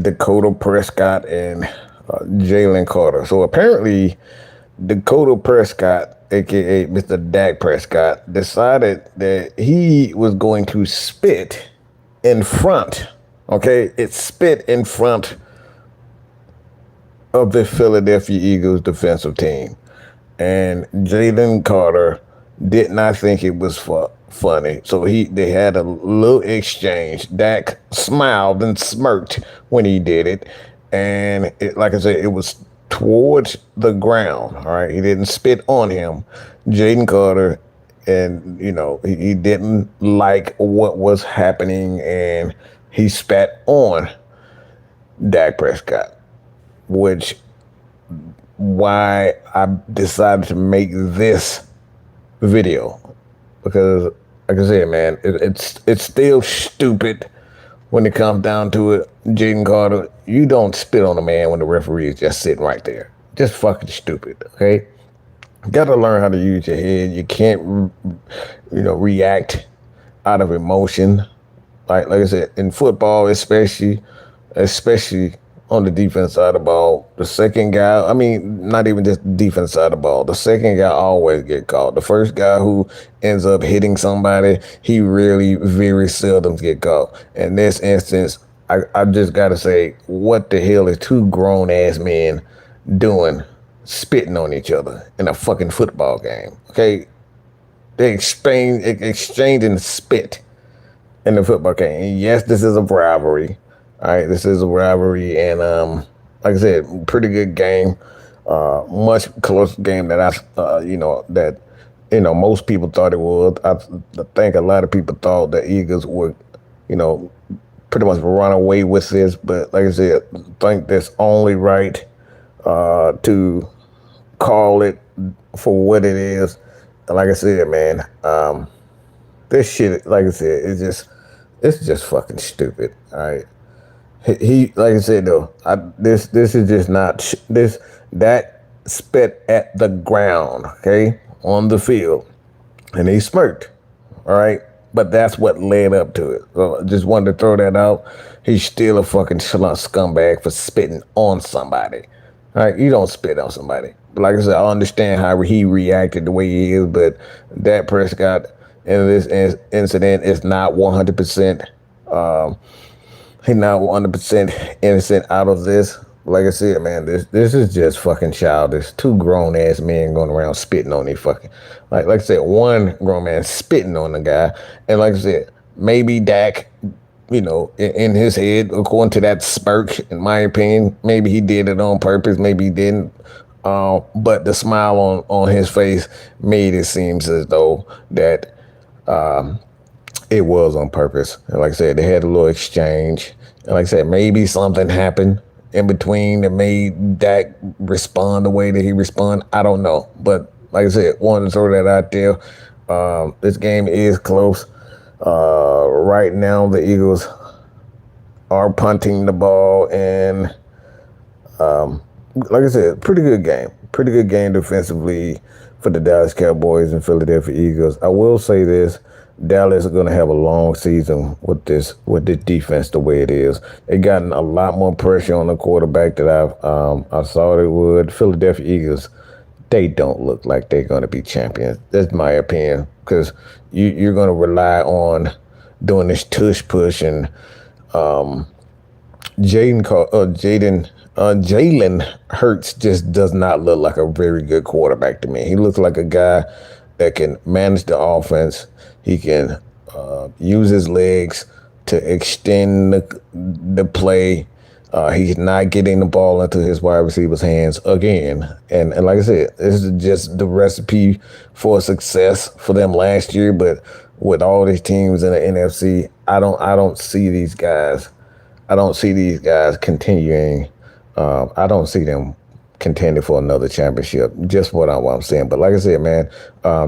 Dakota Prescott and Jalen Carter. So apparently, Dakota Prescott, aka Mr. Dak Prescott, decided that he was going to spit in front. Okay, it spit in front of the Philadelphia Eagles defensive team. And Jalen Carter did not think it was funny. So they had a little exchange. Dak smiled and smirked when he did it. And like I said, it was towards the ground. All right. He didn't spit on him. Jaden Carter, and he didn't like what was happening, and he spat on Dak Prescott, which why I decided to make this video, because like I said, man, it's still stupid when it comes down to it. Jaden Carter, you don't spit on a man when the referee is just sitting right there. Just fucking stupid, okay? You gotta learn how to use your head. You can't, react out of emotion. Like I said, in football, especially on the defense side of the ball, the second guy, not even just the defense side of the ball, the second guy always get called. The first guy who ends up hitting somebody, he really very seldom get called. In this instance, I just got to say, what the hell is two grown-ass men doing spitting on each other in a fucking football game? Okay? They exchanging spit in the football game. And yes, this is a rivalry. All right, this is a rivalry, and like I said, pretty good game. Much closer game than most people thought it was. I think a lot of people thought the Eagles would, pretty much run away with this. But like I said, I think that's only right to call it for what it is. And like I said, man, this shit, like I said, it's just fucking stupid. All right. He like I said though, this is just not that spit at the ground, okay, on the field, and he smirked, all right, but that's what led up to it. So I just wanted to throw that out. He's still a fucking scumbag for spitting on somebody. All right, you don't spit on somebody. But like I said, I understand how he reacted the way he is, but Dak Prescott in this incident is not 100%. He's not 100% innocent out of this. Like I said, man, this is just fucking childish. Two grown ass men going around spitting on their fucking, like I said, one grown man spitting on the guy, and like I said, maybe Dak, in his head, according to that smirk, in my opinion, maybe he did it on purpose, maybe he didn't. But the smile on his face made it seem as though that it was on purpose. And like I said, they had a little exchange. And like I said, maybe something happened in between that made Dak respond the way that he responded. I don't know. But like I said, wanted to throw that out there. This game is close. Right now, the Eagles are punting the ball. And like I said, pretty good game. Pretty good game defensively for the Dallas Cowboys and Philadelphia Eagles. I will say this. Dallas is going to have a long season with this defense the way it is. They gotten a lot more pressure on the quarterback that I thought it would. Philadelphia Eagles, they don't look like they're going to be champions. That's my opinion, because you're going to rely on doing this tush push, and Jalen Hurts just does not look like a very good quarterback to me. He looks like a guy that can manage the offense. He can use his legs to extend the play. He's not getting the ball into his wide receiver's hands again. And like I said, this is just the recipe for success for them last year. But with all these teams in the NFC, I don't see these guys. I don't see these guys continuing. I don't see them contending for another championship. Just what I'm saying. But like I said, man,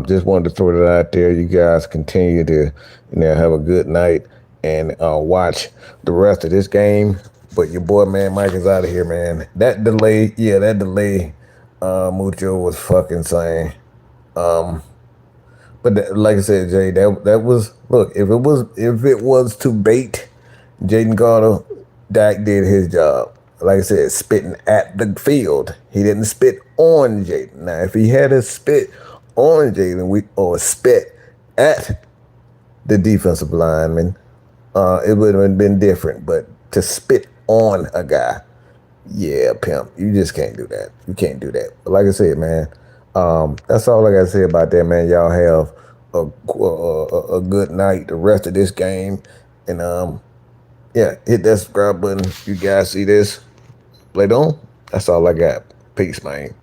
just wanted to throw that out there. You guys continue to have a good night and watch the rest of this game. But your boy, man, Mike is out of here, man. That delay, Mucho was fucking insane. But like I said, Jay, that was, look, if it was to bait Jaden Carter, Dak did his job. Like I said, spitting at the field. He didn't spit on Jalen. Now, if he had a spit on Jalen, or spit at the defensive lineman, it would have been different. But to spit on a guy, yeah, pimp, you just can't do that. You can't do that. But like I said, man, that's all I got to say about that, man. Y'all have a good night, the rest of this game, and yeah, hit that subscribe button. You guys see this later on. That's all I got. Peace, man.